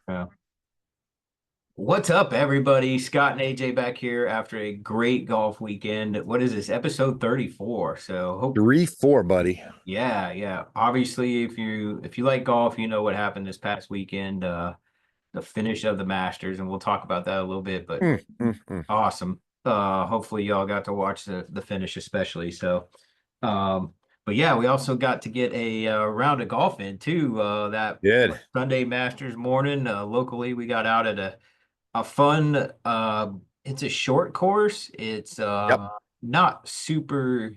Yeah. What's up, everybody? Scott and AJ back here after a great golf weekend. What is this, episode 34? So hope 3-4, buddy. yeah. Obviously, if you like golf, you know what happened this past weekend, the finish of the Masters, and we'll talk about that a little bit, but Mm, mm, mm. awesome. Hopefully y'all got to watch the finish especially. Um, but yeah, we also got to get a round of golf in too. That Good. Sunday Masters morning, locally we got out at a fun it's a short course. It's Yep. not super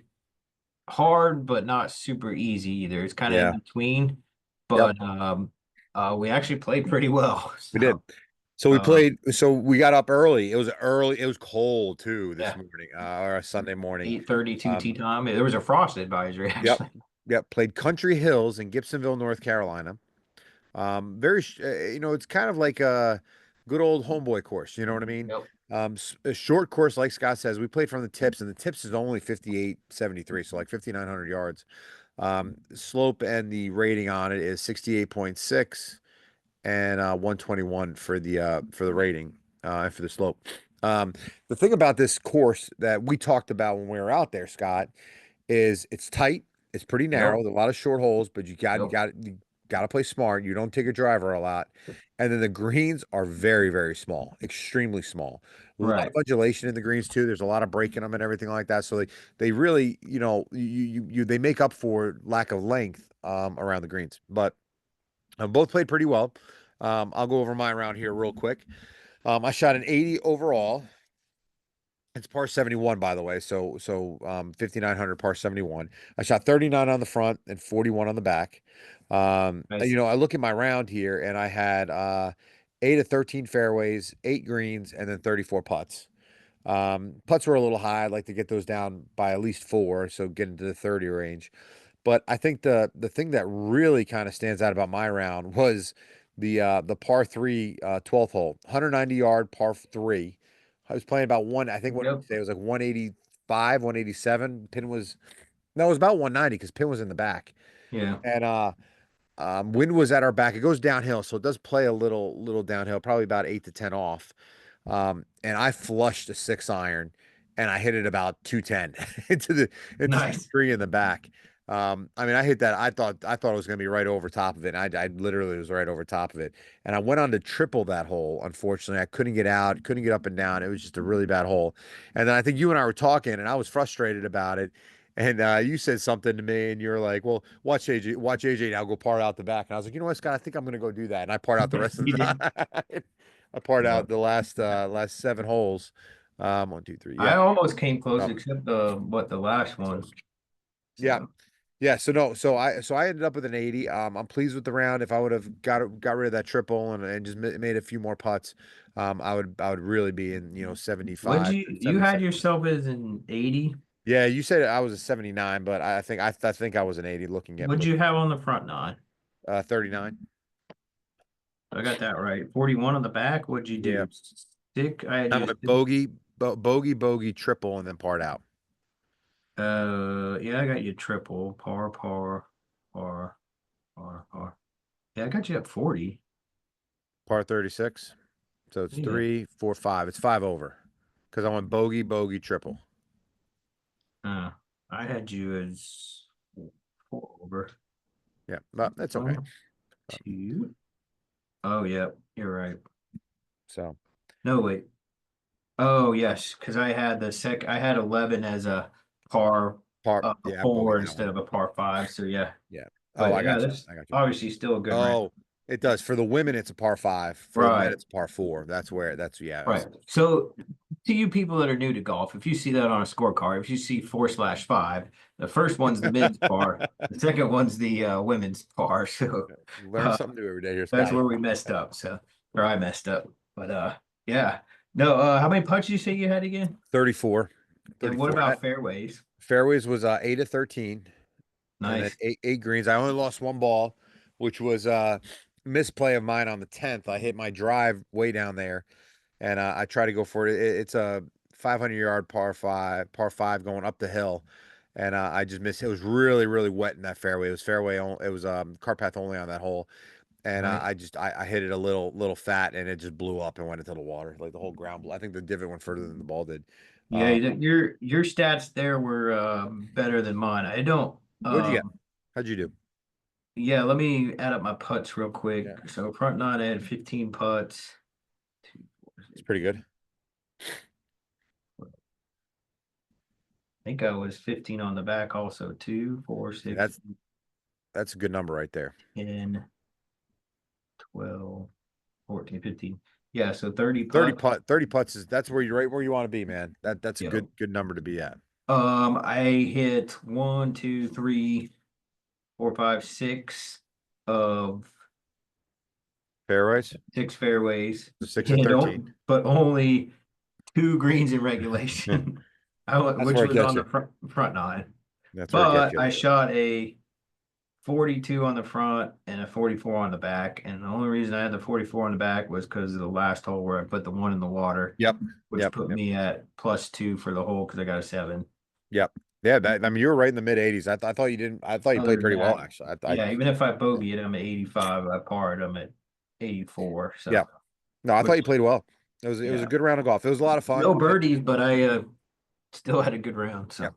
hard, but not super easy either. It's kind of in Yeah. between, Yep. but we actually played pretty well. We did. So So we uh played. So we got up early. It was early. It was cold too this yeah, morning, or Sunday morning. 8:32 Um, tea time. There was a frost advisory yep. actually. Yep. Played Country Hills in Gibsonville, North Carolina. It's kind of like a good old homeboy course. You know what I mean? Yep. A short course, like Scott says, we played from the tips, and the tips is only 58.73, so like 5,900 yards. Slope and the rating on it is 68.6 and 121 for the rating and for the slope. Um, the thing about this course that we talked about when we were out there, Scott, is it's tight. It's pretty narrow. Yep. There's a lot of short holes, but Yep. you got to play smart. You don't take a driver a lot, and then the greens are very very small, extremely small. A lot of Right. undulation in the greens too. There's a lot of breaking them and everything like that. So they really they make up for lack of length around the greens. But both played pretty well. I'll go over my round here real quick. I shot an 80 overall. It's par 71, by the way. So 5,900 par 71. I shot 39 on the front and 41 on the back. Nice. I look at my round here and I had 8 of 13 fairways, 8 greens, and then 34 putts. Putts were a little high. I'd like to get those down by at least 4, so get into the 30 range. But I think the thing that really kind of stands out about my round was the par 3 12th hole, 190 yard par 3. I was playing about one. I think what did Yep. you say? It was like 185, 187. Pin was no, it was about 190 because pin was in the back, Yeah. and wind was at our back. It goes downhill, so it does play a little downhill, probably about 8 to 10 off. And I flushed a 6 iron, and I hit it about 210 into the Nice. tree in the back. I mean, I hit that. I thought it was going to be right over top of it. And I literally was right over top of it. And I went on to triple that hole. Unfortunately, I couldn't get out, couldn't get up and down. It was just a really bad hole. And then I think you and I were talking, and I was frustrated about it. And you said something to me, and you're like, "Well, watch AJ now go part out the back." And I was like, "You know what, Scott? I think I'm going to go do that." And I part out the rest of You the did. time. I part Yeah. out the last 7 holes. One, two, three. I Yeah. almost came close, Oh, except the last one. yeah. So Yeah. So no. So I ended up with an 80. I'm pleased with the round. If I would have got rid of that triple and just made a few more putts, I would really be in what'd 75, you had 77. yourself as an 80? Yeah. You said I was a 79, but I think I was an 80 What'd you have on the front nine? 39. I got that right. 41 on the back. What'd you Yeah. do? Stick. I had I you. went bogey, bogey, triple, and then part out. Yeah, I got you triple, par. Par. Yeah, I got you at 40. Par 36. So it's Yeah. 3, 4, 5. It's 5 over because I went bogey, bogey, triple. Uh, I had you as four over. Yeah, but that's okay. One, two. Oh, yeah, you're right. So No, wait. Oh, yes, because I had 11 as a par yeah, I four bogeyed that instead one. of a par five. So yeah, Yeah. Oh, but I yeah, got you. that's I got you. obviously still a good round. Oh, it does. For the women, it's a par 5. For the men, Right, it's a par 4. Yeah. right. So to you people that are new to golf, if you see that on a scorecard, if you see 4/5, the first one's the men's par, the second one's the women's par. So Learn uh, something new every day here, that's Scotty. where we messed up. So or I messed up. But yeah. No, how many putts you say you had again? 34. And what 34. about fairways? Fairways was 8 of 13. And then Nice. eight greens. I only lost one ball, which was a misplay of mine on the 10th. I hit my drive way down there, and I try to go for it. It's a 500-yard par five going up the hill, and I just missed. It was really really wet in that fairway. It was fairway. It was cart path only on that hole, and Right. I hit it a little fat, and it just blew up and went into the water. Like the whole ground blew. I think the divot went further than the ball did. Yeah, Um, your stats there were better than mine. I don't what'd you get? um How'd you do? yeah, let me add up my putts real Yeah, quick. So front nine I had 15 putts. Two, four, it's six, pretty good. I think I was 15 on the back also. Two, four, Yeah, six, that's a good number right there. 10, 12, 14, 15. Yeah, so 30 30 putts. putt, 30 putts is that's where you're right where you want to be, man. That's a Yo. good number to be at. I hit one, two, three, four, five, six of Fairways, six fairways. so 6 of And 13. don't, but only two greens in regulation. That's Which where it was gets on the you. front nine. That's where it gets But you. I shot a 42 on the front and a 44 on the back. And the only reason I had the 44 on the back was because of the last hole where I put the one in the water, Yep. which Yep. put Yep. me at +2 for the hole because I got a 7. Yep. Yeah, I mean, you were right in the mid 80s. I thought you didn't. I thought you Other played than pretty well, that, actually. yeah, even if I bogeyed, I'm at 85. I parred, I'm at 84. Yeah. So, No, I thought you which, played well. It was a yeah, good round of golf. It was a lot of no fun. birdies, but I still had a good round. Yeah. So,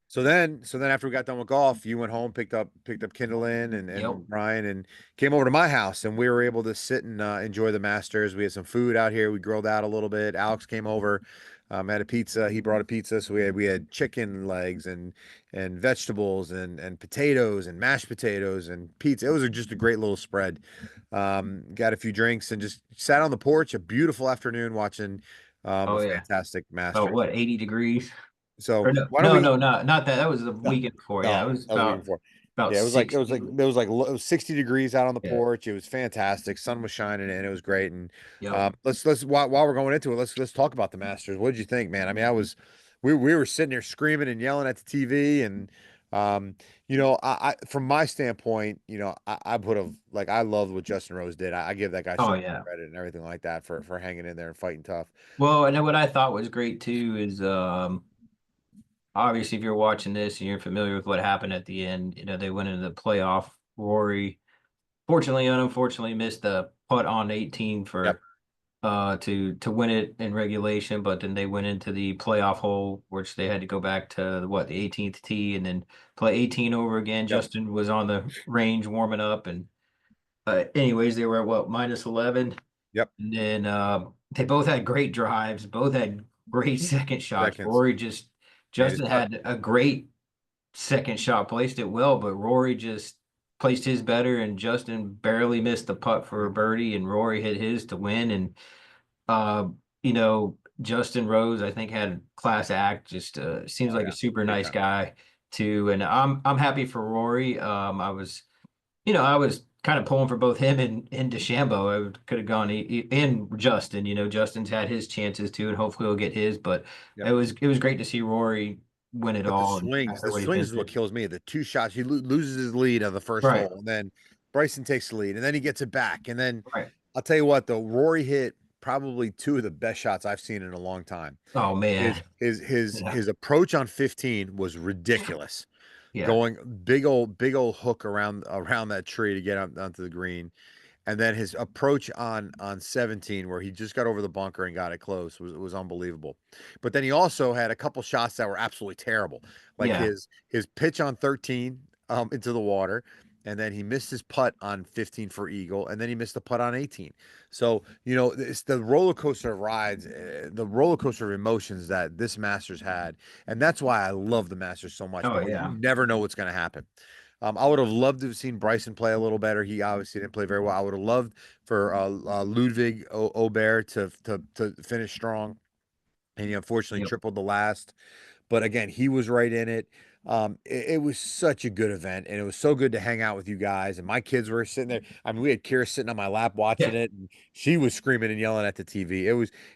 So then after we got done with golf, you went home, picked up Kindle yep. and Brian, and came over to my house, and we were able to sit and enjoy the Masters. We had some food out here. We grilled out a little bit. Alex came over, had a pizza. He brought a pizza, so we had chicken legs and vegetables and potatoes and mashed potatoes and pizza. It was just a great little spread. Got a few drinks and just sat on the porch. A beautiful afternoon watching Oh, a yeah. fantastic About Masters. what, 80 degrees? So Or no, why don't no, we? no, not that. That was the No, weekend before. Yeah, it no, was that was the week before. about Yeah, it 60. was like it was 60 degrees out on the Yeah. porch. It was fantastic. Sun was shining and it was great. And Yep. let's while we're going into it, let's talk about the Masters. What did you think, man? I mean, we were sitting there screaming and yelling at the TV and um I from my standpoint, I would have like I loved what Justin Rose did. I give that guy so Oh, much yeah. credit and everything like that for hanging in there and fighting tough. Well, and then what I thought was great too is obviously if you're watching this and you're familiar with what happened at the end, they went into the playoff. Rory, fortunately and unfortunately, missed the putt on 18 Yep, for to win it in regulation, but then they went into the playoff hole, which they had to go back to what, the 18th tee and then play 18 over again. yep, Justin was on the range warming up, and anyways, they were at what, -11. yep. And then they both had great drives, both had great second shots. Seconds. Made Justin it tough. had a great second shot, placed it well, but Rory just placed his better, and Justin barely missed the putt for a birdie, and Rory hit his to win. And uh, Justin Rose, I think, had a class act. Just seems Oh like a yeah, super big nice time. guy too. And I'm happy for Rory. I was kind of pulling for both him and DeChambeau. I could have gone in Justin. Justin's had his chances too, and hopefully he'll get his. But Yep. it was great to see Rory win it But all and after the what he swings been is what through. kills me. The two shots, he loses his lead on the first Right, hole, and then Bryson takes the lead, and then he gets it back, and then right. I'll tell you what, though, Rory hit probably two of the best shots I've seen in a long time. Oh man, yeah, His approach on 15 was ridiculous, yeah, going big old hook around that tree to get up onto the green. And then his approach on 17, where he just got over the bunker and got it close, was unbelievable. But then he also had a couple shots that were absolutely terrible, like yeah. his pitch on 13 into the water, and then he missed his putt on 15 for eagle, and then he missed the putt on 18. So it's the roller coaster of rides, the roller coaster of emotions that this Masters had, and that's why I love the Masters so much Oh because you yeah, never know what's going to happen. I would have loved to have seen Bryson play a little better. He obviously didn't play very well. I would have loved for Ludwig Aubert to finish strong, and he unfortunately yep, tripled the last. But again, he was right in it. It was such a good event, and it was so good to hang out with you guys. And my kids were sitting there. I mean, we had Kira sitting on my lap yeah, watching it, and she was screaming and yelling at the TV.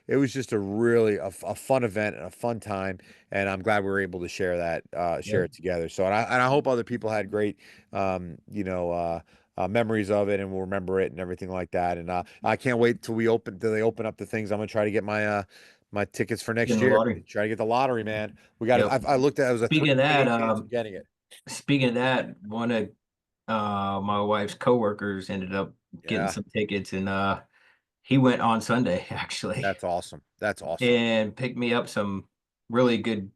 It was just a really a fun event and a fun time, and I'm glad we were able to share that share yep. it together. So, and I hope other people had great memories of it and will remember it and everything like that. And I can't wait till they open up the things. I'm gonna try to get my tickets for In next the year. lottery. Try to get the lottery, man. We got it. Yep. I looked at it was a Speaking of 3 in 8 that, chance of getting it. one of my wife's coworkers ended up getting Yeah, some tickets, and he went on Sunday actually, that's awesome. That's awesome. and picked me up some really good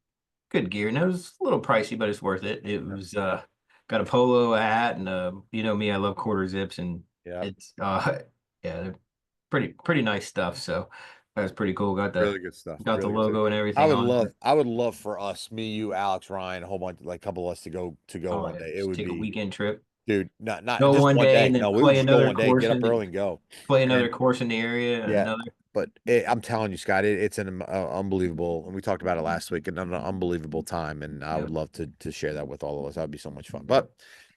gear. And it was a little pricey, but it's worth it. It Yep. was got a polo, a hat, and you know me, I love quarter zips, and Yep. it's yeah, they're pretty nice stuff. So that was pretty cool. Really good stuff. Got the Really good stuff. logo and everything on it. I would love for us, me, you, Alex, Ryan, a whole bunch, like a couple of us to go Oh one yeah, day. It just would take a be, weekend trip. dude, not Go just one one day day. and then No, we would play just go another one day, course get up and early and go. play another And course in the area. yeah, Another. but I'm telling you, Scott, it's an unbelievable, and we talked about it last week, an unbelievable time, and I would Yep. love to share that with all of us. That would be so much fun. But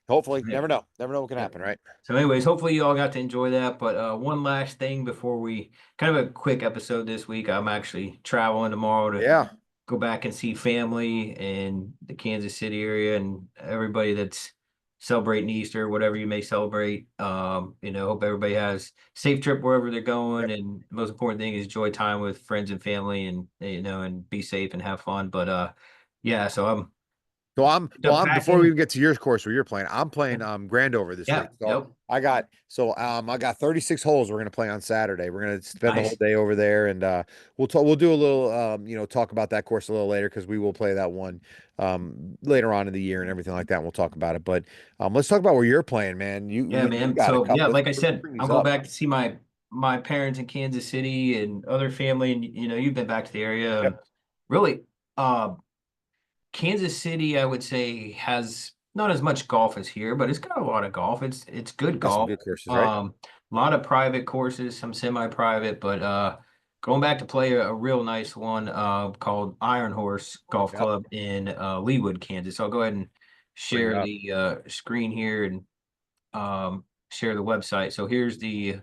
hopefully, never know what can Yep. happen, right? So, anyways, hopefully you all got to enjoy that. But one last thing before we kind of a quick episode this week. I'm actually traveling tomorrow to Yeah, go back and see family in the Kansas City area and everybody that's celebrating Easter, whatever you may celebrate. Hope everybody has safe trip wherever they're going. yep. And the most important thing is enjoy time with friends and family and and be safe and have fun. But yeah, so I'm So up I'm before we packing. even get to your course where you're playing, I'm playing Grandover this Yeah, week. So yep. I got 36 holes we're gonna play on Saturday. We're gonna spend the whole Nice. day over there and we'll do a little talk about that course a little later because we will play that one later on in the year and everything like that. And we'll talk about it. But let's talk about where you're playing, man. Yeah, You man. got a So yeah, couple. like I Let's said, bring I'll these go up. back to see my parents in Kansas City and other family, and you've been back to the area. Yep. Really, uh, Kansas City, I would say, has not as much golf as here, but it's got a lot of golf. It's good Got some golf. good courses, right? A lot of private courses, some semi-private, but going back to play a real nice one called Ironhorse Golf Yep. Club in Leawood, Kansas. I'll go ahead and Bring it share up. the screen here and share the website. So here's the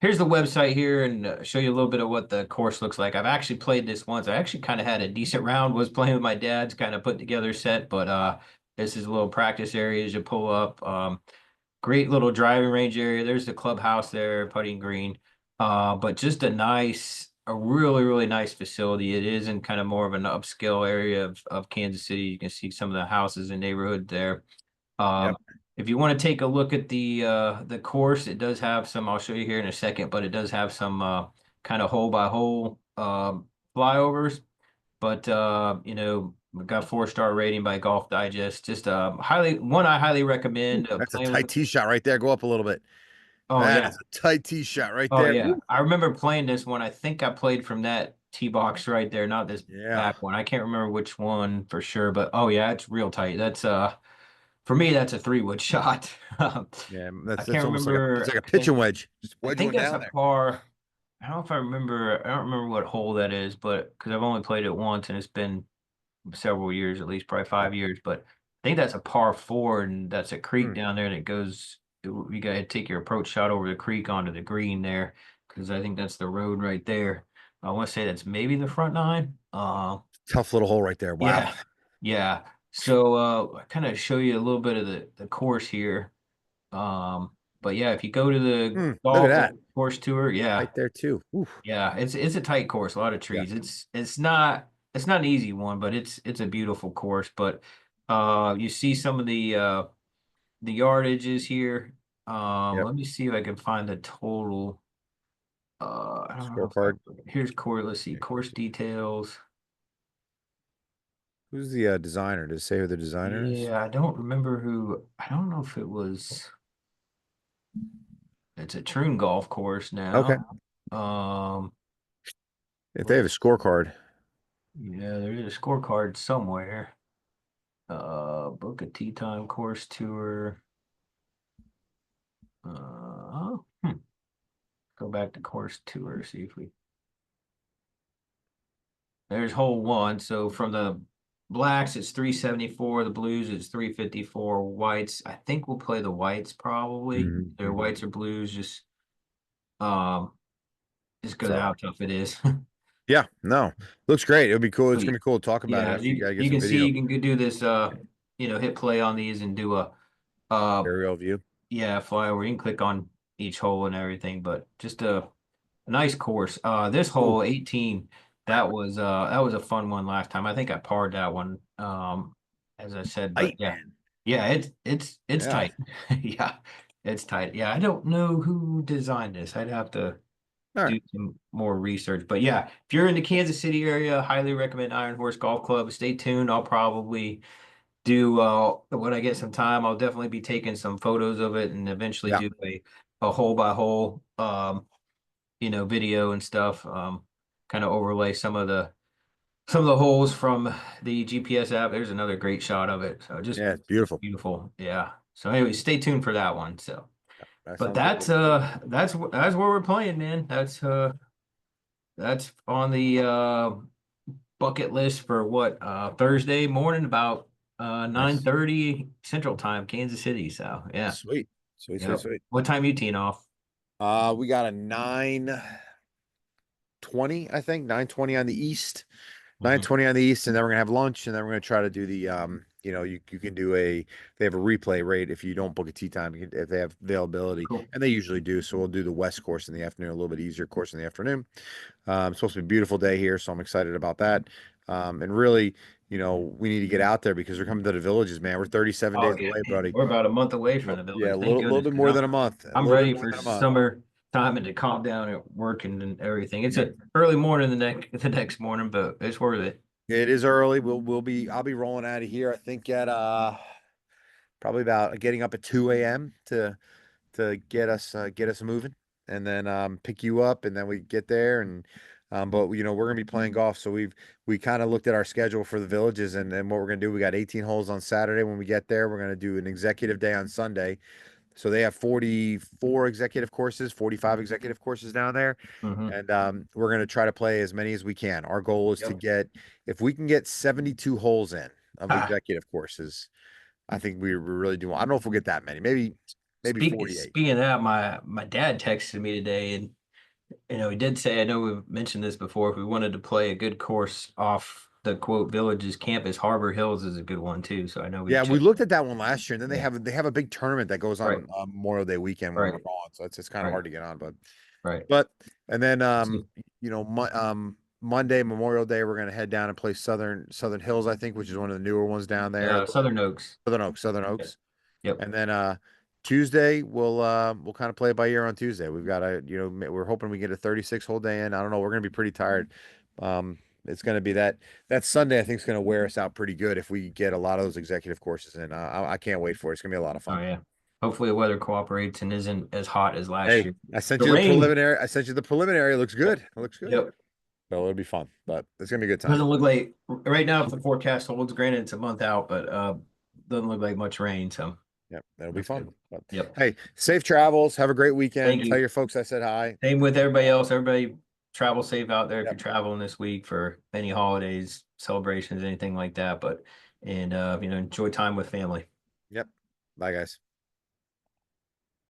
website here and show you a little bit of what the course looks like. I've actually played this once. I actually kind of had a decent round, was playing with my dad's kind of put together set, but this is a little practice areas you pull up. Great little driving range area. There's the clubhouse there, putting green. But just a really, really nice facility. It is in kind of more of an upscale area of Kansas City. You can see some of the houses and neighborhood there. Yep. If you want to take a look at the course, it does have some, I'll show you here in a second, but it does have some kind of hole by hole flyovers. But we got 4-star rating by Golf Digest. Just I highly Ooh, recommend that's a playing with. tight tee shot right there. Go up a little bit. Oh That yeah. is a tight tee shot right Oh there. yeah. Woo. I remember playing this one. I think I played from that tee box right there, not this Yeah. back one. I can't remember which one for sure, but oh yeah, it's real tight. That's for me, that's a 3-wood shot. Yeah, I that's can't almost like remember. a pitching wedge. Just I wedge think one that's down a there. par. I don't know if I remember. I don't remember what hole that is, but because I've only played it once and it's been several years, at least probably Yep. 5 years. But I think that's a par four, and that's a creek Hmm. down there, and it goes. You got to take your approach shot over the creek onto the green there, because I think that's the road right there. I want to say that's maybe the front nine. Tough little hole right there. Wow. Yeah, yeah. So I kind of show you a little bit of the course here. But yeah, if you go to the Look at golf that. course tour, yeah, Right there too. Oof. yeah, it's a tight course, a lot of Yeah. trees. It's not an easy one, but it's a beautiful course. But you see some of the yardages here. Yep. Let me see if I can find the total. I don't know if Scorecard. here's course. Let's see course details. Who's the designer? Does it say who the designer is? Yeah, I don't remember who. I don't know if it was. It's a Troon golf course Okay. now. Um, If they have a let's. scorecard. Yeah, there's a scorecard somewhere. Book a tea time course tour. Go back to course tour, see if we. There's hole one. So from the blacks, it's 374. The blues, it's 354. Whites, I think we'll play the whites probably. They're Mhm. whites or blues, um, just because of So how tough it is. yeah, no. Looks great. It'll be cool. It's But gonna be cool to talk about it yeah, after you you gotta get you some can see video. you can do this hit play on these and do uh Aerial view. yeah, flyover. You can click on each hole and everything, but just a nice course. This Ooh, hole 18, that was a fun one last time. I think I parred that one. As I said, but tight, yeah. man. Yeah, it's Yeah. tight. Yeah. It's tight. Yeah, I don't know who designed this. I'd have to All right. do some more research. But yeah, if you're in the Kansas City area, highly recommend Ironhorse Golf Club. Stay tuned. I'll probably do when I get some time, I'll definitely be taking some photos of it and eventually Yeah. do a hole by hole video and stuff. Kind of overlay some of the holes from the GPS app. There's another great shot of it. So just Yeah. It's beautiful. beautiful. Yeah. So anyway, stay tuned for that one. So, That but sounds good. that's where we're playing, man. That's on the bucket list for what Thursday morning about Nice. 9:30 Central Time, Kansas City. So yeah. Sweet. Sweet, sweet, Yep. sweet. What time you teeing off? We got a 9:20, I think, 9:20 on the east. Hmm. 9:20 on the east, and then we're gonna have lunch, and then we're gonna try to do the you can do they have a replay rate if you don't book a tee time, if they have availability, Cool. and they usually do. So we'll do the west course in the afternoon, a little bit easier course in the afternoon. It's supposed to be a beautiful day here, so I'm excited about that. And really, we need to get out there because we're coming to the villages, man. We're 37 Oh days yeah, away, man. buddy. We're about a month away from So the yeah, village. a Thank little goodness, bit because more than a month. A I'm little bit ready more for than a month. summer time and to calm down at work and everything. It's a early morning the next morning, but it's worth it. It is early. I'll be rolling out of here, I think at probably about getting up at 2 a.m. to get us moving, and then pick you up, and then we get there, and but we're gonna be playing golf, so we kind of looked at our schedule for the villages, and then what we're gonna do. We got 18 holes on Saturday. When we get there, we're gonna do an executive day on Sunday. So they have 44 executive courses, 45 executive courses down there. Hmm. And we're going to try to play as many as we can. Our goal is to Yep. get, if we can get 72 holes in of Ah, executive courses, I think we really do. I don't know if we'll get that many. Maybe 48. speaking of that, my dad texted me today, and he did say, I know we've mentioned this before, if we wanted to play a good course off the quote villages campus, Harbor Hills is a good one too. So I know we've Yeah, we checked. looked at that one last year, and then Yeah. they have a big tournament that goes Right. on Memorial Day weekend when we're Right. gone. So it's kind of Right. hard to get on, Right. but and then So, Monday Memorial Day we're gonna head down and play Southern Hills, I think, which is one of the newer ones down there. Southern Oaks. Southern Yep. Oaks. Yep. And then Tuesday we'll kind of play it by ear on Tuesday. We've got we're hoping we get a 36 hole day in. I don't know, we're gonna be pretty tired. It's gonna be that Sunday I think is gonna wear us out pretty good if we get a lot of those executive courses in. I can't wait for it. It's gonna be a lot of Oh fun. yeah. Hopefully the weather cooperates and isn't as hot as last Hey, year. I sent The you the rain. preliminary. I sent you the preliminary. It looks Yep. good. It looks good. Yep. So it'll be fun, but it's gonna be a good time. Doesn't look like right now if the forecast holds, granted it's a month out, but doesn't look like much rain, so Yep, that'll be that's fun. good. But Yep. hey, safe travels. Have a great Thank weekend. Tell you. your folks I said hi. Same with everybody else. Everybody travel safe out there if you're Yep, traveling this week for any holidays, celebrations, anything like that. But and enjoy time with family. yep. Bye, guys.